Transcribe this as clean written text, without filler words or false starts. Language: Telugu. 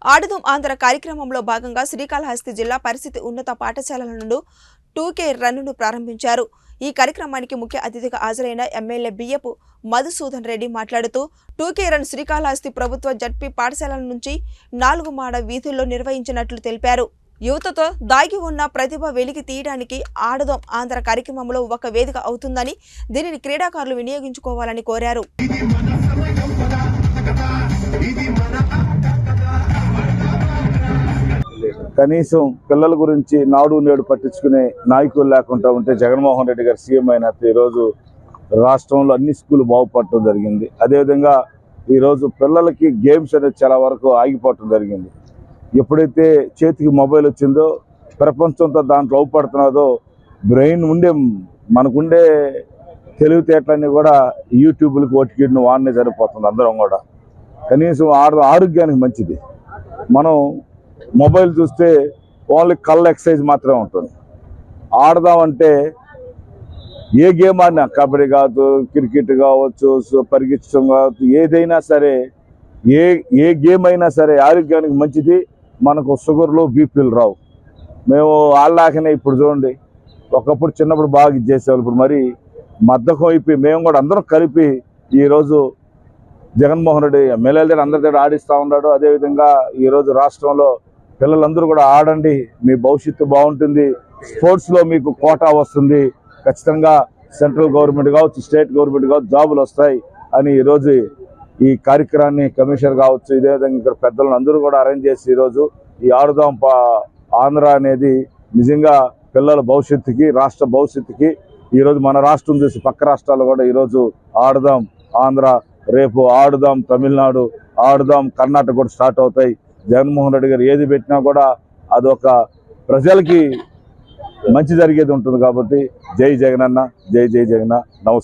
ఆడుదాం ఆంధ్ర కార్యక్రమంలో భాగంగా శ్రీకాళహస్తి జిల్లా పరిస్థితి ఉన్నత పాఠశాలల నుండి 2K రన్ను ప్రారంభించారు. ఈ కార్యక్రమానికి ముఖ్య అతిథిగా హాజరైన ఎమ్మెల్యే బియ్యపు మధుసూదన్ రెడ్డి మాట్లాడుతూ 2K రన్ శ్రీకాళహస్తి ప్రభుత్వ జడ్పీ పాఠశాలల నుంచి 4 మాడ వీధుల్లో నిర్వహించినట్లు తెలిపారు. యువతతో దాగి ఉన్న ప్రతిభ వెలికి తీయడానికి ఆడుదాం ఆంధ్ర కార్యక్రమంలో ఒక వేదిక అవుతుందని, దీనిని క్రీడాకారులు వినియోగించుకోవాలని కోరారు. కనీసం పిల్లల గురించి నాడు నేడు పట్టించుకునే నాయకులు లేకుండా ఉంటే జగన్మోహన్ రెడ్డి గారు సీఎం అయిన ఈరోజు రాష్ట్రంలో అన్ని స్కూళ్ళు బాగుపడటం జరిగింది. అదేవిధంగా ఈరోజు పిల్లలకి గేమ్స్ అనేది చాలా వరకు ఆగిపోవటం జరిగింది. ఎప్పుడైతే చేతికి మొబైల్ వచ్చిందో ప్రపంచంతో దాంట్లో అవుపడుతున్నదో బ్రెయిన్ ఉండే మనకుండే తెలివితేటలన్నీ కూడా యూట్యూబ్లకు ఓటికిడిని వాడినే సరిపోతుంది. అందరం కూడా కనీసం ఆరోగ్యానికి మంచిది. మనం మొబైల్ చూస్తే ఓన్లీ కళ్ళ ఎక్సర్సైజ్ మాత్రమే ఉంటుంది. ఆడదామంటే ఏ గేమ్ ఆడినా, కబడ్డీ కావచ్చు, క్రికెట్ కావచ్చు, పరిగెత్తడం కావచ్చు, ఏదైనా సరే ఏ గేమ్ అయినా సరే ఆరోగ్యానికి మంచిది. మనకు షుగర్లు బీపీలు రావు. మేము ఆడలాకనే ఇప్పుడు చూడండి, ఒకప్పుడు చిన్నప్పుడు బాగా ఇచ్చేసేవాళ్ళు, ఇప్పుడు మరి మద్దకం అయిపోయి మేము కూడా అందరం కలిపి ఈరోజు జగన్మోహన్ రెడ్డి ఎమ్మెల్యేల దగ్గర అందరి దగ్గర ఆడిస్తూ ఉన్నాడు. అదేవిధంగా ఈరోజు రాష్ట్రంలో పిల్లలందరూ కూడా ఆడండి, మీ భవిష్యత్తు బాగుంటుంది, స్పోర్ట్స్లో మీకు కోటా వస్తుంది, ఖచ్చితంగా సెంట్రల్ గవర్నమెంట్ కావచ్చు, స్టేట్ గవర్నమెంట్ కావచ్చు, జాబులు వస్తాయి అని ఈరోజు ఈ కార్యక్రమాన్ని కమిషనర్ కావచ్చు, ఇదేవిధంగా ఇక్కడ పెద్దలను అందరూ కూడా అరేంజ్ చేసి ఈరోజు ఈ ఆడుదాం ఆంధ్ర అనేది నిజంగా పిల్లల భవిష్యత్తుకి, రాష్ట్ర భవిష్యత్తుకి ఈరోజు మన రాష్ట్రం చూసి పక్క రాష్ట్రాలు కూడా ఈరోజు ఆడుదాం ఆంధ్ర, రేపు ఆడుదాం తమిళనాడు, ఆడుదాం కర్ణాటక కూడా స్టార్ట్ అవుతాయి. జగన్మోహన్ రెడ్డి గారు ఏది పెట్టినా కూడా అదొక ప్రజలకి మంచి జరిగేది ఉంటుంది. కాబట్టి జై జగనన్న, జై జై జగన్న. నమస్తే.